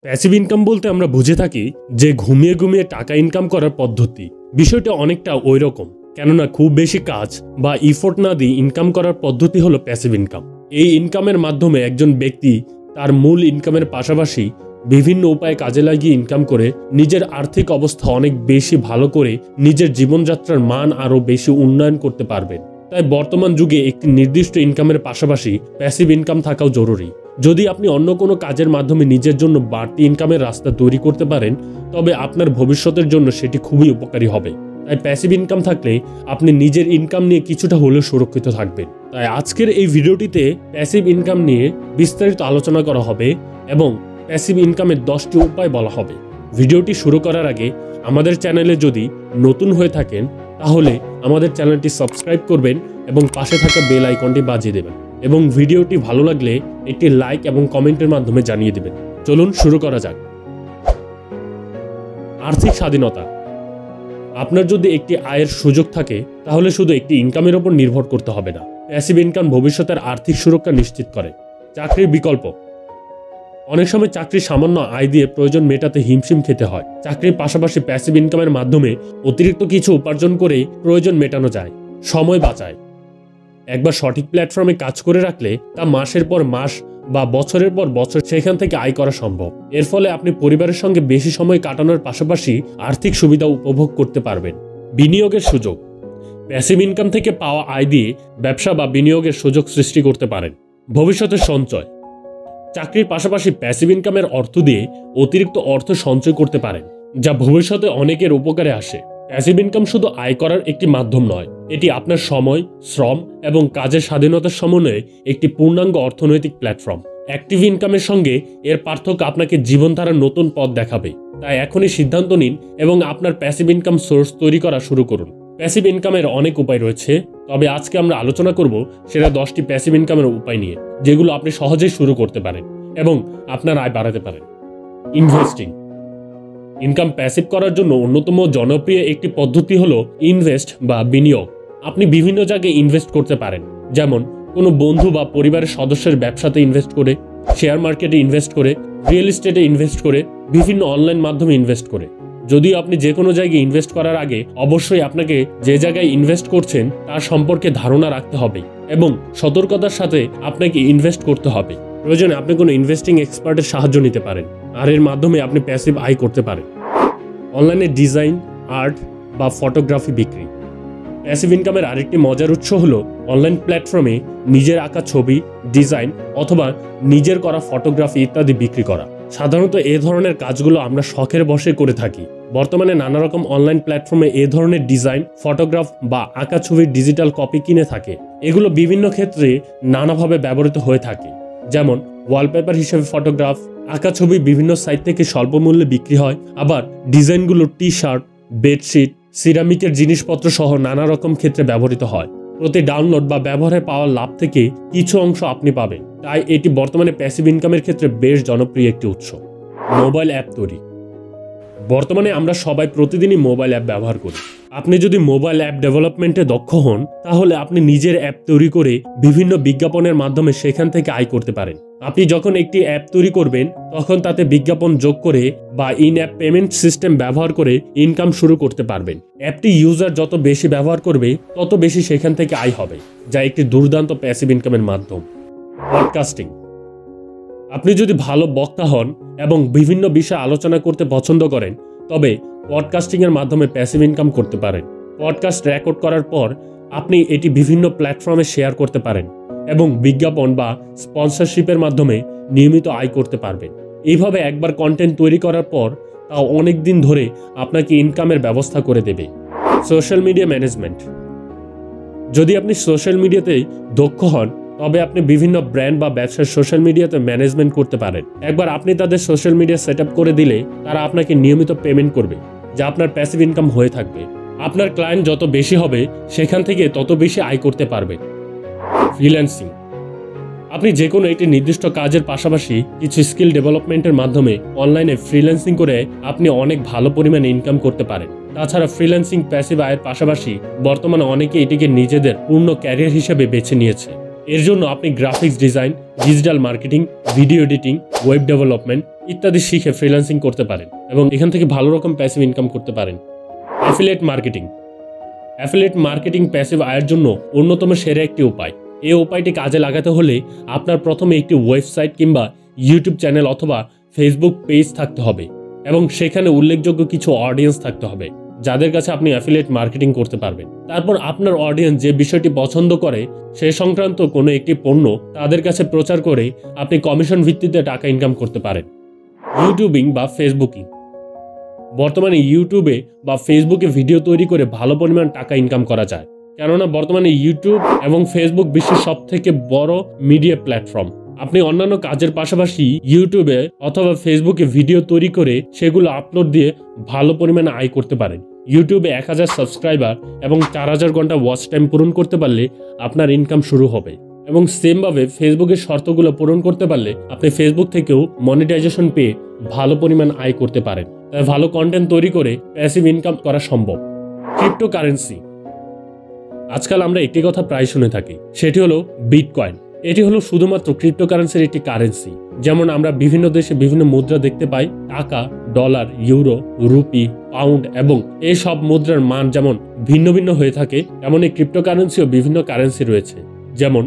Passive income বলতে আমরা বুঝে থাকি যে ঘুমিয়ে ঘুমিয়ে টাকা ইনকাম করার পদ্ধতি। বিষয়টা অনেকটা ওই রকম, কেননা খুব বেশি কাজ বা ইফোর্ট না দিয়ে ইনকাম করার পদ্ধতি হলো প্যাসিভ ইনকাম। এই ইনকামের মাধ্যমে একজন ব্যক্তি তার মূল ইনকামের পাশাপাশি বিভিন্ন উপায়ে কাজে লাগিয়ে ইনকাম করে নিজের আর্থিক অবস্থা অনেক বেশি ভালো করে নিজের জীবনযাত্রার মান আরও বেশি উন্নয়ন করতে পারবেন। তাই বর্তমান যুগে একটি নির্দিষ্ট ইনকামের পাশাপাশি প্যাসিভ ইনকাম থাকাও জরুরি। যদি আপনি অন্য কোনো কাজের মাধ্যমে নিজের জন্য বাড়তি ইনকামের রাস্তা তৈরি করতে পারেন, তবে আপনার ভবিষ্যতের জন্য সেটি খুবই উপকারী হবে। তাই প্যাসিভ ইনকাম থাকলে আপনি নিজের ইনকাম নিয়ে কিছুটা হলেও সুরক্ষিত থাকবেন। তাই আজকের এই ভিডিওটিতে প্যাসিভ ইনকাম নিয়ে বিস্তারিত আলোচনা করা হবে এবং প্যাসিভ ইনকামের 10টি উপায় বলা হবে। ভিডিওটি শুরু করার আগে আমাদের চ্যানেলে যদি নতুন হয়ে থাকেন তাহলে আমাদের চ্যানেলটি সাবস্ক্রাইব করবেন এবং পাশে থাকা বেল আইকনটি বাজিয়ে দেবেন এবং ভিডিওটি ভালো লাগলে একটি লাইক এবং কমেন্টের মাধ্যমে জানিয়ে দেবেন। চলুন শুরু করা যাক। আর্থিক স্বাধীনতা। আপনার যদি একটি আয়ের সুযোগ থাকে তাহলে শুধু একটি ইনকামের উপর নির্ভর করতে হবে না। প্যাসিভ ইনকাম ভবিষ্যতের আর্থিক সুরক্ষা নিশ্চিত করে। চাকরির বিকল্প। অনেক সময় চাকরির সামান্য আয় দিয়ে প্রয়োজন মেটাতে হিমশিম খেতে হয়। চাকরির পাশাপাশি প্যাসিভ ইনকামের মাধ্যমে অতিরিক্ত কিছু উপার্জন করে প্রয়োজন মেটানো যায়, সময় বাঁচায়। একবার সঠিক প্ল্যাটফর্মে কাজ করে রাখলে তা মাসের পর মাস বা বছরের পর বছর সেখান থেকে আয় করা সম্ভব। এর ফলে আপনি পরিবারের সঙ্গে বেশি সময় কাটানোর পাশাপাশি আর্থিক সুবিধা উপভোগ করতে পারবেন। বিনিয়োগের সুযোগ। প্যাসিভ ইনকাম থেকে পাওয়া আয় দিয়ে ব্যবসা বা বিনিয়োগের সুযোগ সৃষ্টি করতে পারেন। ভবিষ্যতের সঞ্চয়। চাকরির পাশাপাশি প্যাসিভ ইনকামের অর্থ দিয়ে অতিরিক্ত অর্থ সঞ্চয় করতে পারেন, যা ভবিষ্যতে অনেকের উপকারে আসে। প্যাসিভ ইনকাম শুধু আয় করার একটি মাধ্যম নয়, এটি আপনার সময়, শ্রম এবং কাজের স্বাধীনতার সমন্বয়ে একটি পূর্ণাঙ্গ অর্থনৈতিক প্ল্যাটফর্ম। অ্যাক্টিভ ইনকামের সঙ্গে এর পার্থক্য আপনাকে জীবনধারার নতুন পথ দেখাবে। তাই এখনই সিদ্ধান্ত নিন এবং আপনার প্যাসিভ ইনকাম সোর্স তৈরি করা শুরু করুন। প্যাসিভ ইনকামের অনেক উপায় রয়েছে, তবে আজকে আমরা আলোচনা করব সেটা 10টি প্যাসিভ ইনকামের উপায় নিয়ে, যেগুলো আপনি সহজেই শুরু করতে পারেন এবং আপনার আয় বাড়াতে পারেন। ইনভেস্টিং। ইনকাম প্যাসিভ করার জন্য অন্যতম জনপ্রিয় একটি পদ্ধতি হলো ইনভেস্ট বা বিনিয়োগ। আপনি বিভিন্ন জায়গায় ইনভেস্ট করতে পারেন, যেমন কোনো বন্ধু বা পরিবারের সদস্যের ব্যবসাতে ইনভেস্ট করে, শেয়ার মার্কেটে ইনভেস্ট করে, রিয়েল এস্টেটে ইনভেস্ট করে, বিভিন্ন অনলাইন মাধ্যমে ইনভেস্ট করে। যদিও আপনি যে কোনো জায়গায় ইনভেস্ট করার আগে অবশ্যই আপনাকে যে জায়গায় ইনভেস্ট করছেন তার সম্পর্কে ধারণা রাখতে হবে এবং সতর্কতার সাথে আপনাকে ইনভেস্ট করতে হবে। প্রয়োজনে আপনি কোনো ইনভেস্টিং এক্সপার্টের সাহায্য নিতে পারেন, আর এর মাধ্যমে আপনি প্যাসিভ আয় করতে পারেন। অনলাইনে ডিজাইন, আর্ট বা ফটোগ্রাফি বিক্রি। প্যাসিভ ইনকামের আরেকটি মজার উৎস হলো অনলাইন প্ল্যাটফর্মে নিজের আঁকা ছবি, ডিজাইন অথবা নিজের করা ফটোগ্রাফি ইত্যাদি বিক্রি করা। সাধারণত এ ধরনের কাজগুলো আমরা শখের বশে করে থাকি। বর্তমানে নানা রকম অনলাইন প্ল্যাটফর্মে এ ধরনের ডিজাইন, ফটোগ্রাফ বা আঁকা ছবির ডিজিটাল কপি কিনে থাকে। এগুলো বিভিন্ন ক্ষেত্রে নানাভাবে ব্যবহৃত হয়ে থাকে, যেমন ওয়ালপেপার হিসেবে ফটোগ্রাফ, আঁকা ছবি বিভিন্ন সাইট থেকে স্বল্প মূল্যে বিক্রি হয়। আবার ডিজাইনগুলো টি শার্ট, বেডশিট, সিরামিকের জিনিসপত্র সহ নানা রকম ক্ষেত্রে ব্যবহৃত হয়। প্রতি ডাউনলোড বা ব্যবহারে পাওয়া লাভ থেকে কিছু অংশ আপনি পাবেন। তাই এটি বর্তমানে প্যাসিভ ইনকামের ক্ষেত্রে বেশ জনপ্রিয় একটি উৎস। মোবাইল অ্যাপ তৈরি। বর্তমানে আমরা সবাই প্রতিদিনই মোবাইল অ্যাপ ব্যবহার করি। আপনি যদি মোবাইল অ্যাপ ডেভেলপমেন্টে দক্ষ হন তাহলে আপনি নিজের অ্যাপ তৈরি করে বিভিন্ন বিজ্ঞাপনের মাধ্যমে সেখান থেকে আয় করতে পারেন। আপনি যখন একটি অ্যাপ তৈরি করবেন তখন তাতে বিজ্ঞাপন যোগ করে বা ইন অ্যাপ পেমেন্ট সিস্টেম ব্যবহার করে ইনকাম শুরু করতে পারবেন। অ্যাপটি ইউজার যত বেশি ব্যবহার করবে তত বেশি সেখান থেকে আয় হবে, যা একটি দুর্দান্ত প্যাসিভ ইনকামের মাধ্যম। পডকাস্টিং। আপনি যদি ভালো বক্তা হন এবং বিভিন্ন বিষয়ে আলোচনা করতে পছন্দ করেন তবে পডকাস্টিংয়ের মাধ্যমে প্যাসিভ ইনকাম করতে পারেন। পডকাস্ট রেকর্ড করার পর আপনি এটি বিভিন্ন প্ল্যাটফর্মে শেয়ার করতে পারেন এবং বিজ্ঞাপন বা স্পন্সরশিপের মাধ্যমে নিয়মিত আয় করতে পারবেন। এইভাবে একবার কন্টেন্ট তৈরি করার পর তাও অনেক দিন ধরে আপনাকে ইনকামের ব্যবস্থা করে দেবে। Social media management. যদি আপনি সোশ্যাল মিডিয়াতে দক্ষ হন তবে আপনি বিভিন্ন ব্র্যান্ড বা ব্যবসার সোশ্যাল মিডিয়াতে ম্যানেজমেন্ট করতে পারেন। একবার আপনি তাদের সোশ্যাল মিডিয়া সেট আপ করে দিলে তারা আপনাকে নিয়মিত পেমেন্ট করবে, যা আপনার প্যাসিভ ইনকাম হয়ে থাকবে। আপনার ক্লায়েন্ট যত বেশি হবে সেখান থেকে তত বেশি আয় করতে পারবে। ফ্রিল্যান্সিং। আপনি যে কোনো একটি নির্দিষ্ট কাজের পাশাপাশি কিছু স্কিল ডেভেলপমেন্টের মাধ্যমে অনলাইনে ফ্রিল্যান্সিং করে আপনি অনেক ভালো পরিমাণে ইনকাম করতে পারেন। তাছাড়া ফ্রিল্যান্সিং প্যাসিভ আয়ের পাশাপাশি বর্তমানে অনেকে এটিকে নিজেদের পূর্ণ ক্যারিয়ার হিসেবে বেছে নিয়েছে। এর জন্য আপনি graphics design, digital marketing, video editing, web development ইত্যাদি শিখে ফ্রিল্যান্সিং করতে পারেন এবং এখান থেকে ভালো রকম প্যাসিভ ইনকাম করতে পারেন। Affiliate marketing. Affiliate marketing passive আয়ের জন্য অন্যতম সেরা একটি উপায়। এই উপায়টি কাজে লাগাতে হলে আপনার প্রথমে একটি ওয়েবসাইট কিংবা ইউটিউব চ্যানেল অথবা ফেসবুক পেজ থাকতে হবে এবং সেখানে উল্লেখযোগ্য কিছু অডিয়েন্স থাকতে হবে যাদের কাছে আপনি অ্যাফিলিয়েট মার্কেটিং করতে পারবেন। তারপর আপনার অডিয়েন্স যে বিষয়টি পছন্দ করে সে সংক্রান্ত কোনো একটি পণ্য তাদের কাছে প্রচার করে আপনি কমিশন ভিত্তিতে টাকা ইনকাম করতে পারেন। ইউটিউবিং বা ফেসবুকিং। বর্তমানে ইউটিউবে বা ফেসবুকে ভিডিও তৈরি করে ভালো পরিমাণ টাকা ইনকাম করা যায়, কেননা বর্তমানে ইউটিউব এবং ফেসবুক বিশ্বের সবথেকে বড় মিডিয়া প্ল্যাটফর্ম। আপনি অন্যান্য কাজের পাশাপাশি ইউটিউবে অথবা ফেসবুকে ভিডিও তৈরি করে সেগুলো আপলোড দিয়ে ভালো পরিমাণে আয় করতে পারেন। ইউটিউবে 1000 সাবস্ক্রাইবার এবং 4000 ঘন্টা ওয়াচ টাইম পূরণ করতে পারলে আপনার ইনকাম শুরু হবে এবং সেমভাবে ফেসবুকের শর্তগুলো পূরণ করতে পারলে আপনি ফেসবুক থেকেও মনিটাইজেশন পেয়ে ভালো পরিমাণ আয় করতে পারেন। তাই ভালো কন্টেন্ট তৈরি করে প্যাসিভ ইনকাম করা সম্ভব। ক্রিপ্টোকারেন্সি। আজকাল আমরা একটি কথা প্রায় শুনে থাকি, সেটি হলো বিটকয়েন। এটি হলো শুধুমাত্র ক্রিপ্টোকারেন্সির একটি কারেন্সি। যেমন আমরা বিভিন্ন দেশে বিভিন্ন মুদ্রা দেখতে পাই, টাকা, ডলার, ইউরো, রুপি, পাউন্ড এবং এই সব মুদ্রার মান যেমন ভিন্ন ভিন্ন হয়ে থাকে, তেমন এই ক্রিপ্টোকারেন্সিও বিভিন্ন কারেন্সি রয়েছে, যেমন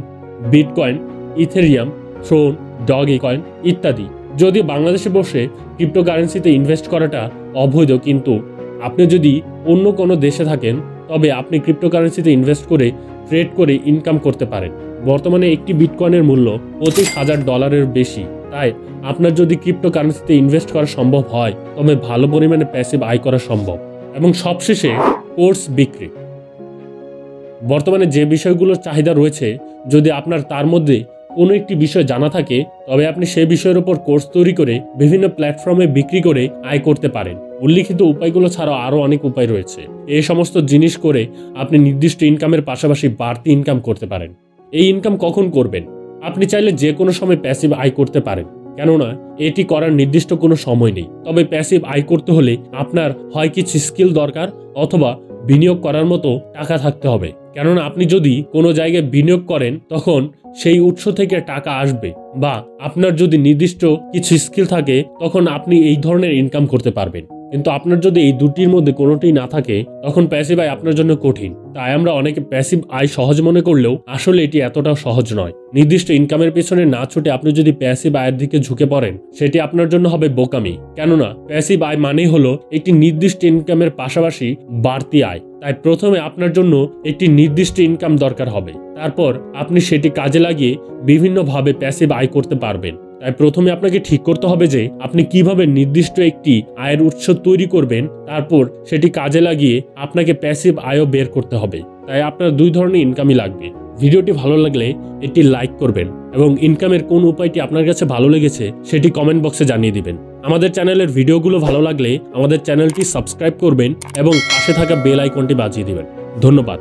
bitcoin, ethereum, tron, dogecoin ইত্যাদি। যদি বাংলাদেশে বসে ক্রিপ্টোকারেন্সিতে ইনভেস্ট করাটা অবৈধ, কিন্তু আপনি যদি অন্য কোনো দেশে থাকেন তবে আপনি ক্রিপ্টোকারেন্সিতে ইনভেস্ট করে ট্রেড করে ইনকাম করতে পারেন। বর্তমানে একটি বিটকয়েনের মূল্য $25,000 বেশি। তাই আপনার যদি ক্রিপ্টোকারেন্সিতে ইনভেস্ট করা সম্ভব হয় তবে ভালো পরিমাণে প্যাসিভ আয় করা সম্ভব। এবং সবশেষে কোর্স বিক্রি। বর্তমানে যে বিষয়গুলোর চাহিদা রয়েছে, যদি আপনার তার মধ্যে কোনো একটি বিষয় জানা থাকে তবে আপনি সেই বিষয়ের উপর কোর্স তৈরি করে বিভিন্ন প্ল্যাটফর্মে বিক্রি করে আয় করতে পারেন। উল্লিখিত উপায়গুলো ছাড়াও আরও অনেক উপায় রয়েছে। এই সমস্ত জিনিস করে আপনি নির্দিষ্ট ইনকামের পাশাপাশি বাড়তি ইনকাম করতে পারেন। এই ইনকাম কখন করবেন? আপনি চাইলে যে কোনো সময় প্যাসিভ আয় করতে পারেন, কেননা এটি করার নির্দিষ্ট কোনো সময় নেই। তবে প্যাসিভ আয় করতে হলে আপনার হয় কিছু স্কিল দরকার অথবা বিনিয়োগ করার মতো টাকা থাকতে হবে, কেননা আপনি যদি কোনো জায়গায় বিনিয়োগ করেন তখন সেই উৎস থেকে টাকা আসবে, বা আপনার যদি নির্দিষ্ট কিছু স্কিল থাকে তখন আপনি এই ধরনের ইনকাম করতে পারবেন। কিন্তু আপনার যদি এই দুটির মধ্যে কোনোটি না থাকে তখন প্যাসিভ আয় আপনার জন্য কঠিন। তাই আমরা অনেকে প্যাসিভ আয় সহজ মনে করলেও আসলে এটি এতটাও সহজ নয়। নির্দিষ্ট ইনকামের পেছনে না ছুটে আপনি যদি প্যাসিভ আয়ের দিকে ঝুঁকে পড়েন সেটি আপনার জন্য হবে বোকামি, কেননা প্যাসিভ আয় মানেই হলো একটি নির্দিষ্ট ইনকামের পাশাপাশি বাড়তি আয়। তাই প্রথমে আপনার জন্য একটি নির্দিষ্ট ইনকাম দরকার হবে, তারপর আপনি সেটি কাজে লাগিয়ে বিভিন্নভাবে প্যাসিভ আয় করতে পারবেন। তাই প্রথমে আপনাকে ঠিক করতে হবে যে আপনি কিভাবে নির্দিষ্ট একটি আয়ের উৎস তৈরি করবেন, তারপর সেটি কাজে লাগিয়ে আপনাকে প্যাসিভ আয়ও বের করতে হবে। তাই আপনার দুই ধরনের ইনকামই লাগবে। ভিডিওটি ভালো লাগলে এটি লাইক করবেন এবং ইনকামের কোন উপায়টি আপনার কাছে ভালো লেগেছে সেটি কমেন্ট বক্সে জানিয়ে দিবেন। আমাদের চ্যানেলের ভিডিওগুলো ভালো লাগলে আমাদের চ্যানেলটি সাবস্ক্রাইব করবেন এবং পাশে থাকা বেল আইকনটি বাজিয়ে দিবেন। ধন্যবাদ।